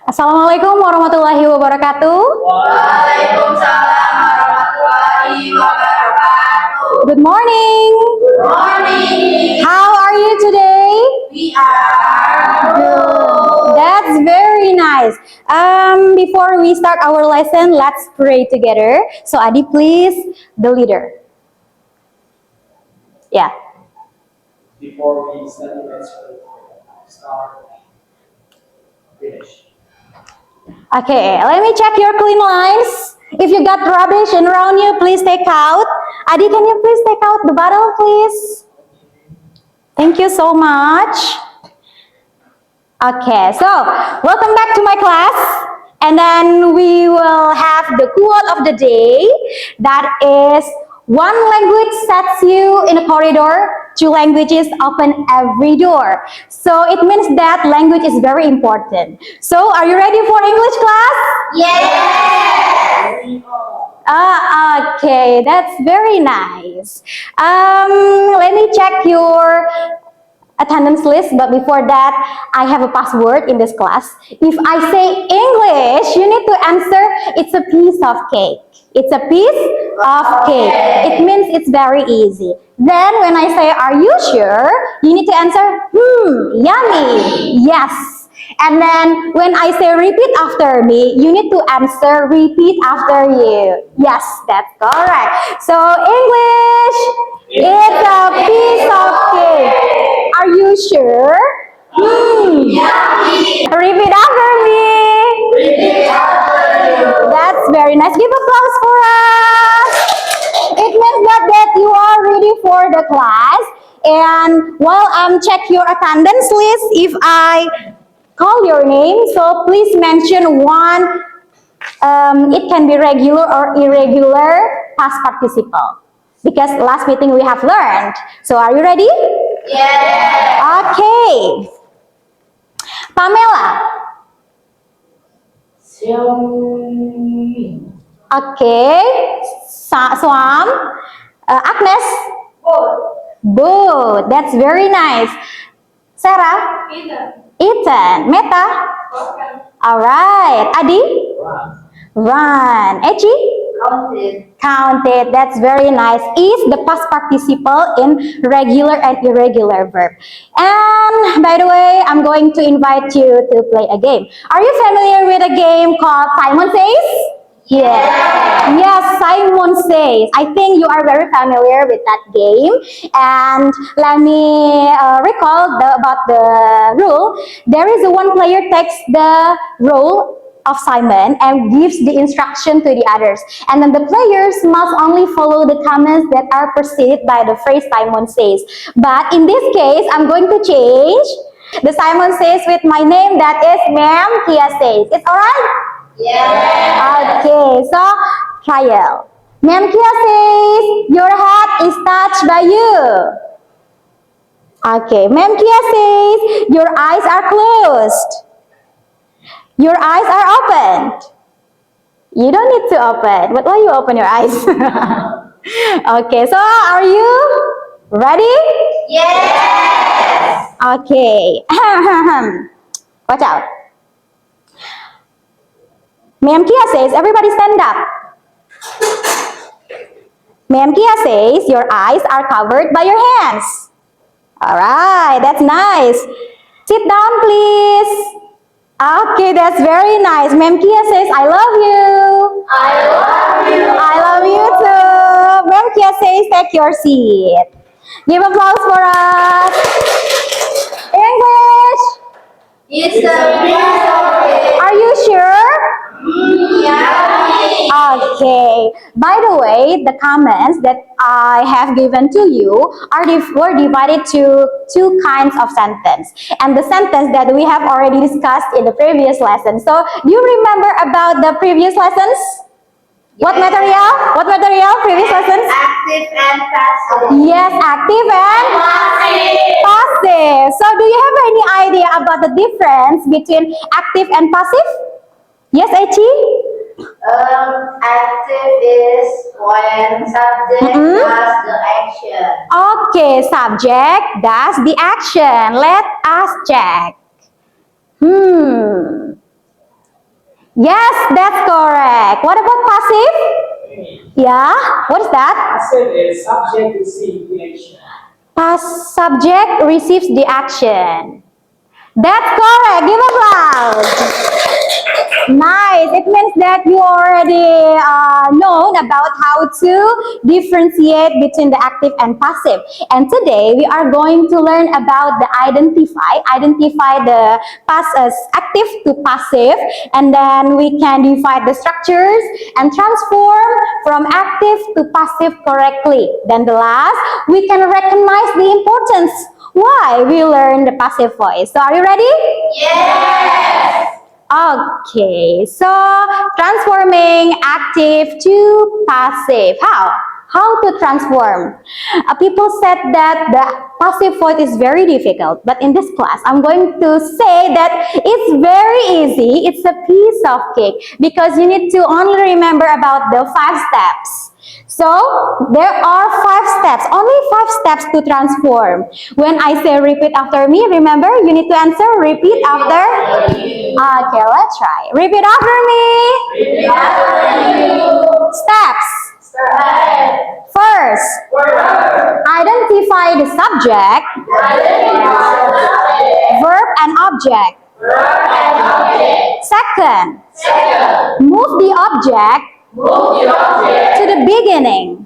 Assalamualaikum warahmatullahi wabarakatuh. Waalaikumsalam warahmatullahi wabarakatuh. Good morning. Good morning. How are you today? We are good. That's very nice. Before we start our lesson, let's pray together. So Adi, please, the leader. Yeah. Before we study, let's start, finish. Okay, let me check your clean lines. If you got rubbish in around you, please take out. Adi, can you please take out the bottle, please? Thank you so much. Okay, so welcome back to my class. And then we will have the quote of the day. That is, one language sets you in a corridor, two languages open every door. So it means that language is very important. So are you ready for English class? Yes. Okay, that's very nice. Let me check your attendance list, but before that, I have a password in this class. If I say English, you need to answer, it's a piece of cake. It's a piece of cake. It means it's very easy. Then when I say, are you sure? You need to answer, yummy. Yes. And then when I say repeat after me, you need to answer repeat after you. Yes, that's correct. So English, it's a piece of cake. Are you sure? Yummy. Repeat after me. Repeat after you. That's very nice. Give applause for us. It means that you are ready for the class. And while I'm check your attendance list, if I call your name, so please mention one. It can be regular or irregular past participle, because last meeting we have learned. So are you ready? Yes. Okay. Pamela. Xiaomi. Okay. Swam. Agnes. Both. Both. That's very nice. Sarah. Ethan. Meta. Alright. Adi. Run. Echi. Counted. Counted. That's very nice. Is the past participle in regular and irregular verb. And by the way, I'm going to invite you to play a game. Are you familiar with a game called Simon Says? Yes. Yes, Simon Says. I think you are very familiar with that game. And let me recall about the rule. There is one player takes the role of Simon and gives the instruction to the others. And then the players must only follow the commands that are preceded by the phrase Simon Says. But in this case, I'm going to change the Simon Says with my name, that is Ma'am Kia Says. It's alright? Yes. Okay, so trial. Ma'am Kia says, your head is touched by you. Okay, Ma'am Kia says, your eyes are closed. Your eyes are opened. You don't need to open, but why you open your eyes? Okay, so are you ready? Yes. Okay. Watch out. Ma'am Kia says, everybody stand up. Ma'am Kia says, your eyes are covered by your hands. Alright, that's nice. Sit down, please. Okay, that's very nice. Ma'am Kia says, I love you. I love you. I love you too. Ma'am Kia says, take your seat. Give applause for us. English. It's a piece of cake. Are you sure? Yummy. Okay. By the way, the comments that I have given to you were divided to two kinds of sentence. And the sentence that we have already discussed in the previous lesson. So, do you remember about the previous lessons? What Yes. material? What material? Previous lessons? Active and passive. Yes, active and Passive. passive. So, do you have any idea about the difference between active and passive? Yes, Echi? Active is when subject does the action. Okay, subject does the action. Let us check. Yes, that's correct. What about passive? Yeah, what is that? Passive is subject receive the action. Past subject receives the action. That's correct. Give applause. Nice. It means that you already know about how to differentiate between the active and passive. And today we are going to learn about the identify the active to passive, and then we can divide the structures and transform from active to passive correctly. Then the last, we can recognize the importance why we learn the passive voice. So are you ready? Yes. Okay, so transforming active to passive. How? How to transform? People said that the passive voice is very difficult, but in this class, I'm going to say that it's very easy. It's a piece of cake because you need to only remember about the 5 steps. So there are 5 steps, only 5 steps to transform. When I say repeat after me, remember you need to answer repeat after. Okay, let's try. Repeat after me. Repeat after you. Steps. Step. First, identify the subject, verb and object. Second, move the object to the beginning.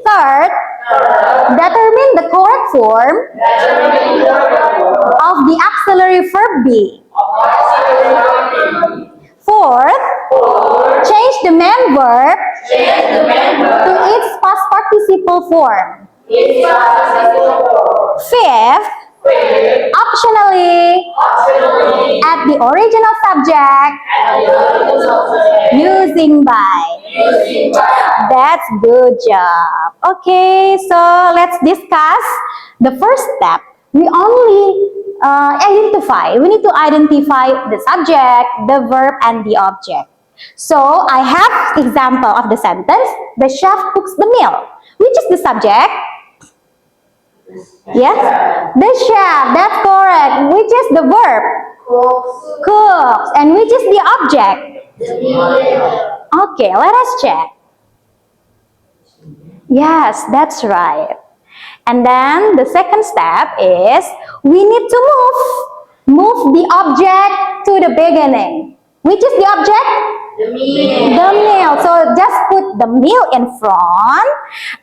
Third, determine the correct form of the auxiliary verb be. Fourth, change the main verb to its past participle form. Fifth, optionally add the original subject using by. That's good job. Okay, so let's discuss the first step. We only we need to identify the subject, the verb, and the object. So I have example of the sentence, the chef cooks the meal. Which is the subject? Yes? The chef, that's correct. Which is the verb? Cooks. And which is the object? Okay, let us check. Yes, that's right. And then the second step is we need to move the object to the beginning. Which is the object? The meal. The meal. So just put the meal in front.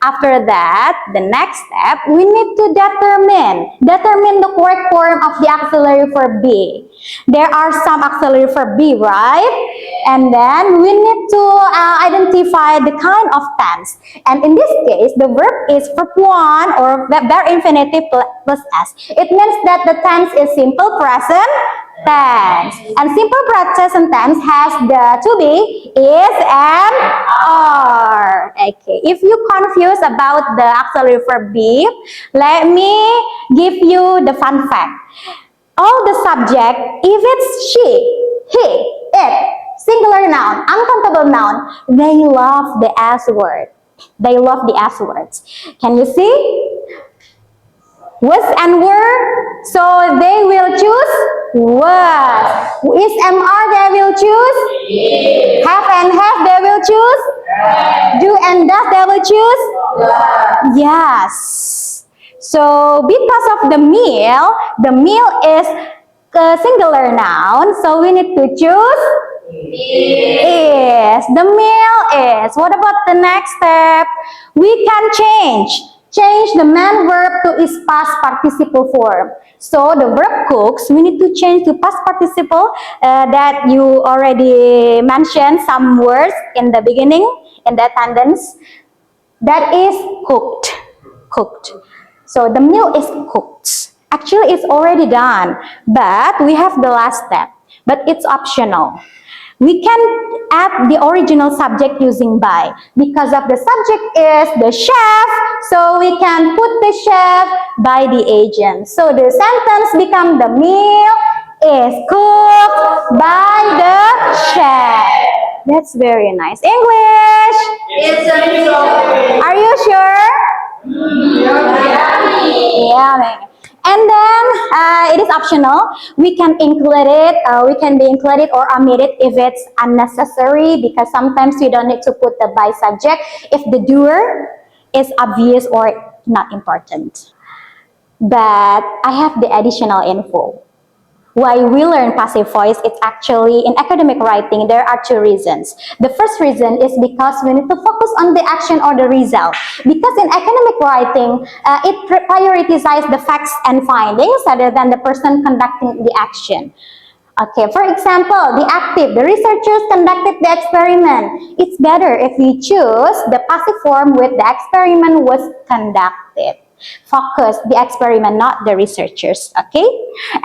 After that, the next step, we need to determine the correct form of the auxiliary verb be. There are some auxiliary verb be, right? And then we need to identify the kind of tense. And in this case, the verb is verb 1 or bare infinitive plus s. It means that the tense is simple present tense. And simple present tense has the to be, is, and are. Okay. If you confused about the auxiliary verb be, let me give you the fun fact. All the subject, if it's she, he, it, singular noun, uncountable noun, they love the S word. They love the S words. Can you see? Was and were, so they will choose was. Is and are, they will choose? Have and have, they will choose? Do and does, they will choose? Yes. So because of the meal is a singular noun, so we need to choose is. The meal is. What about the next step? We can change the main verb to its past participle form. So the verb cooks, we need to change to past participle that you already mentioned some words in the beginning in the sentence. That is cooked. Cooked. So the meal is cooked. Actually, it's already done, but we have the last step. But it's optional. We can add the original subject using by. Because of the subject is the chef, so we can put the chef by the agent. So the sentence becomes the meal is cooked by the chef. That's very nice. English! It's a meal. Are you sure? Yummy. Yummy. And then it is optional. We can include it. We can be included or omit it if it's unnecessary, because sometimes we don't need to put the by subject if the doer is obvious or not important. But I have the additional info. Why we learn passive voice, it's actually in academic writing, there are two reasons. The first reason is because we need to focus on the action or the result. Because in academic writing, it prioritizes the facts and findings rather than the person conducting the action. Okay, for example, the active, the researchers conducted the experiment. It's better if we choose the passive form with the experiment was conducted. Focus the experiment, not the researchers, okay?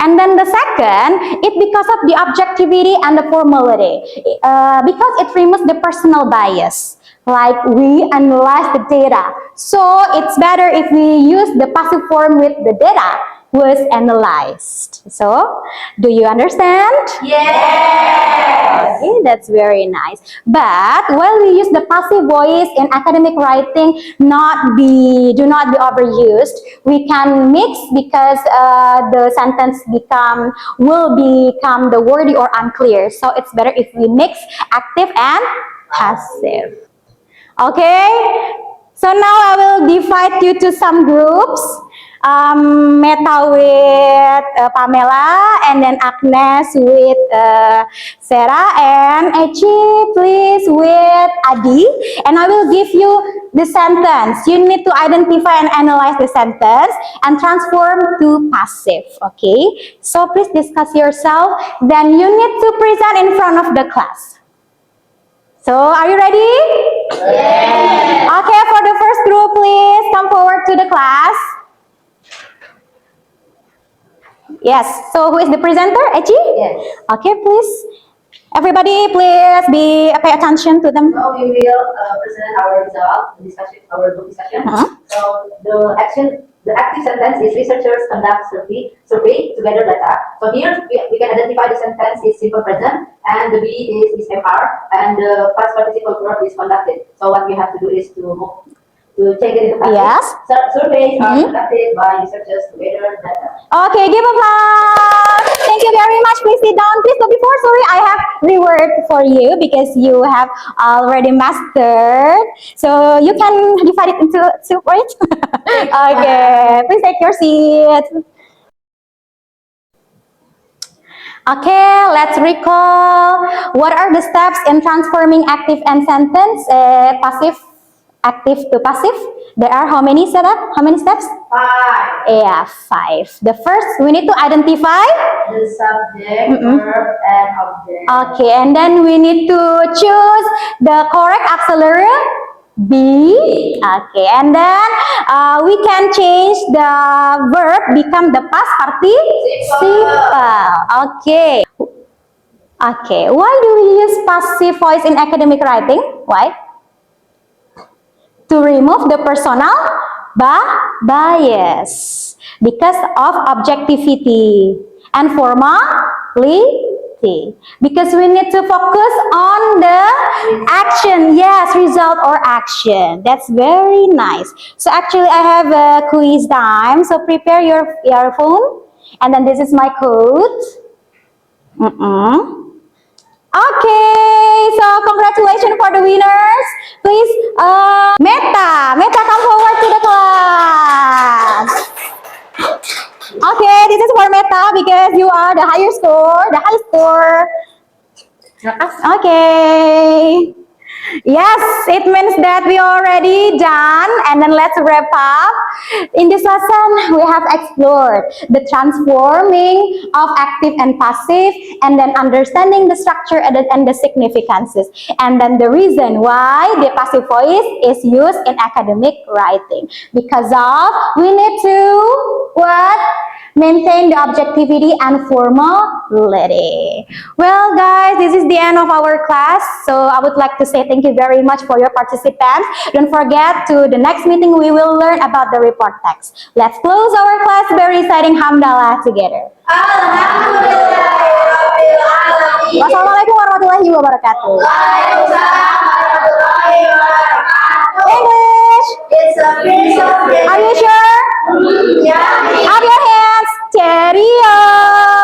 And then the second, it because of the objectivity and the formality, because it removes the personal bias. Like we analyze the data, so it's better if we use the passive form with the data was analyzed. So, do you understand? Yes. Okay, that's very nice. But while we use the passive voice in academic writing, do not be overused. We can mix because the sentence will become the wordy or unclear. So it's better if we mix active and passive. Okay, so now I will divide you to some groups. Meta with Pamela, and then Agnes with Sarah, and Eci please with Adi. And I will give you the sentence. You need to identify and analyze the sentence and transform to passive. Okay, so please discuss yourself. Then you need to present in front of the class. So, are you ready? Yes. Okay, for the first group, please come forward to the class. Yes, so who is the presenter? Eci? Yes. Okay, please. Everybody, please pay attention to them. Now we will present our result, our group discussion. So the active sentence is researchers conduct survey together data. So here we can identify the sentence is simple present, and the B is MR, and the past participle verb is conducted. So what we have to do is to take it into passive. Yes. Surveys are conducted by researchers together data. Okay, give applause. Thank you very much. Please sit down. Please, but before, sorry, I have reward for you because you have already mastered. So you can divide it into two, right? Okay, please take your seat. Okay, let's recall. What are the steps in transforming active and sentence, passive, active to passive? There are how many setup? How many steps? 5. Yeah, 5. The first, we need to identify The subject, verb, and object. Okay, and then we need to choose the correct auxiliary be. Okay, and then we can change the verb become the past participle. Okay. Okay, why do we use passive voice in academic writing? Why? To remove the personal bias because of objectivity and formality, because we need to focus on the action. Yes, result or action. That's very nice. So actually I have a quiz time, so prepare your earphone, and then this is my code. Okay, so congratulations for the winners. Please, Meta, come forward to the class. Okay, this is for Meta because you are the higher score, the high score. Okay. Yes, it means that we already done, and then let's wrap up. In this lesson, we have explored the transforming of active and passive, and then understanding the structure and the significances, and then the reason why the passive voice is used in academic writing. Because of, we need to, what? Maintain the objectivity and formality. Well, guys, this is the end of our class. So I would like to say thank you very much for your participants. Don't forget to the next meeting we will learn about the report text. Let's close our class by reciting Hamdalah together. Wassalamualaikum warahmatullahi wabarakatuh. English. It's a piece of cake. Are you sure? Yeah. Up your hand. Cheerio!